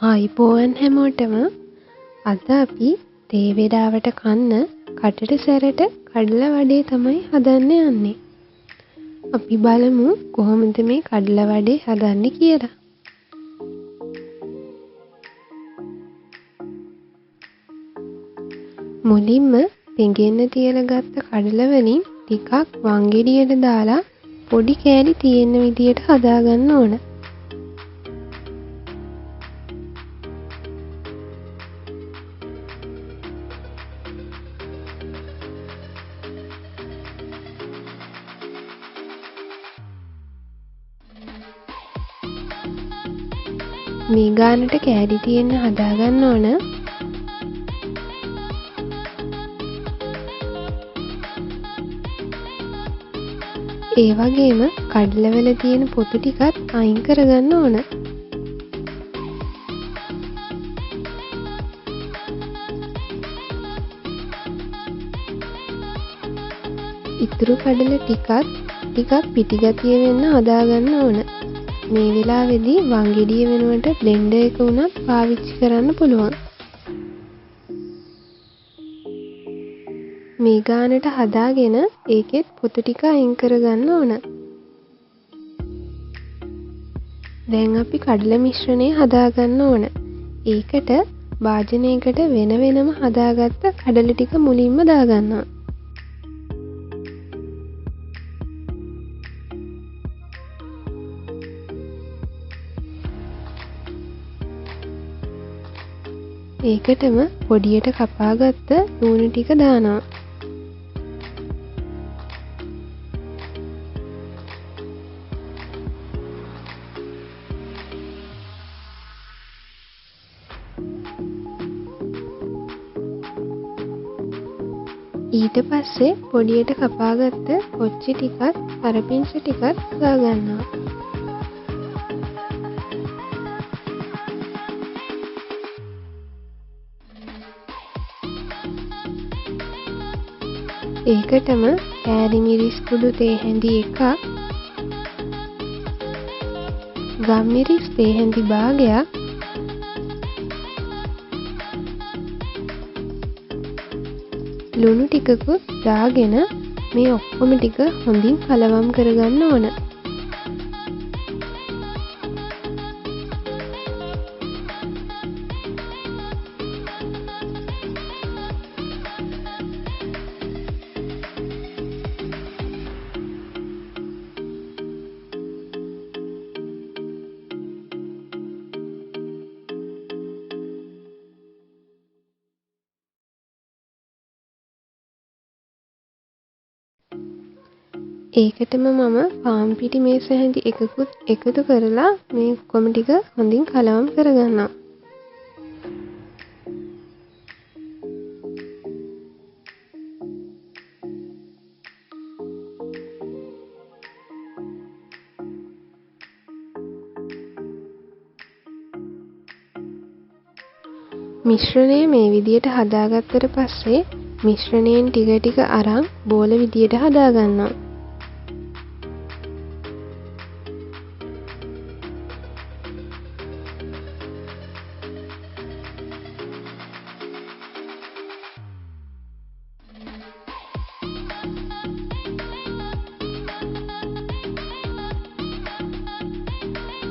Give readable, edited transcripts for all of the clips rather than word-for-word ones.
ආයිබෝවන් හැමෝටම අද අපි තේ වේලාවට කන්න කටට සැරට කඩලා වඩේ තමයි හදන්න යන්නේ. අපි බලමු කොහොමද මේ කඩලා වඩේ හදන්නේ කියලා. මුලින්ම පෙඟෙන්න තියලා ගත්ත කඩලා වලින් ටිකක් වංගෙඩියට දාලා පොඩි කෑලි තියෙන විදියට හදාගන්න ඕන. මේ ගානට කෑලි තියෙන්න හදාගන්න ඕන. ඒ වගේම කඩලවල තියෙන පොතු ටිකත් අයින් කරගන්න ඕන. ඉතුරු කඩල ටිකක් පිටිගතිය වෙන්න හදාගන්න ඕන. මේ වෙලාවේදී වංගෙඩිය වෙනුවට බ්ලෙන්ඩර් එක උනත් පාවිච්චි කරන්න පුළුවන්. මේ ගානට හදාගෙන ඒකෙත් පොතු ටික අයින් කරගන්න ඕන. දැන් අපි කඩල මිශ්‍රණය හදාගන්න ඕන. ඒකට භාජනයකට වෙන වෙනම හදාගත්ත කඩල ටික මුලින්ම දාගන්නවා. ඒකටම පොඩියට කපාගත්ත ලුණු ටික දානවා. ඊට පස්සේ පොඩියට කපාගත්ත කොච්චි ටිකත් කරපිංච ටිකත් දාගන්නවා. ඒකටම කෑලි මිරිස් කුඩු තේ හැඳි එකක්, ගම් මිරිස් තේ හැඳි භාගයක්, ලුණු ටිකකුත් දාගෙන මේ ඔක්කොම ටික හොඳින් කලවම් කරගන්න ඕන. ඒකටම මම පාන් පිටි මේස හැඳි එකකුත් එකතු කරලා මේ ඔක්කොම ටික හොඳින් කලවම් කරගන්නවා. මිශ්‍රණය මේ විදියට හදාගත්තට පස්සේ මිශ්‍රණයෙන් ටික ටික අරන් බෝල විදියට හදාගන්නවා.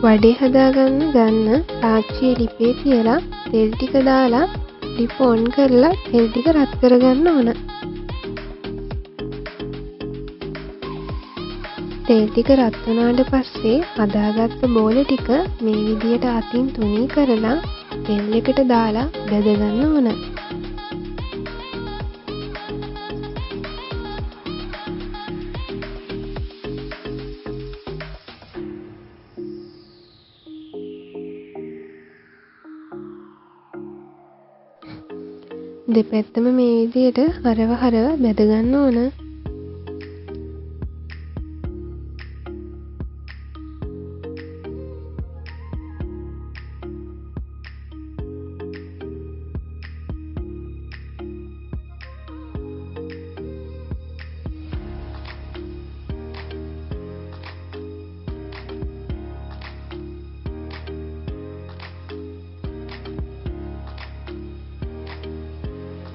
වඩේ හදාගන්න ගන්න තාච්චියේ ලිපේ තියලා තෙල් ටික දාලා ලිප ඔන් කරලා තෙල් ටික රත් කරගන්න ඕන. තෙල් ටික රත් වුණාට පස්සේ හදාගත්ත බෝල ටික මේ විදියට අතින් තුනී කරලා තෙල් එකට දාලා බෙද ගන්න ඕන. දෙපැත්තම මේ විදියට හරව බෙද ගන්න ඕන.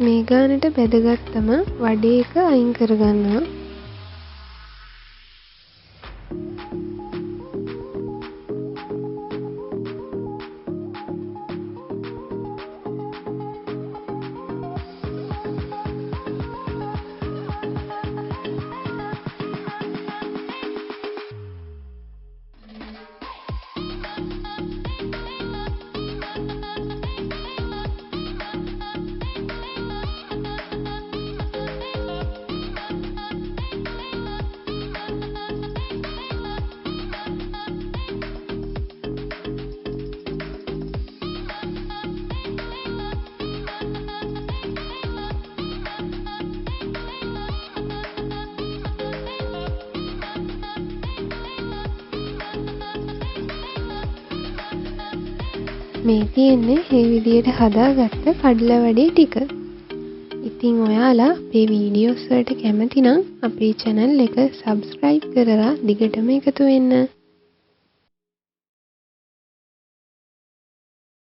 මේ ගානට බැදගත්තම වඩේ එක අයින් කරගන්නවා. මේ තියෙන්නේ මේ විදියට හදාගත්ත කඩලා වඩේ ටික. ඉතින් ඔයාලා අපේ වීඩියෝස් වලට කැමති නම් අපේ channel එක subscribe කරලා දිගටම එකතු වෙන්න.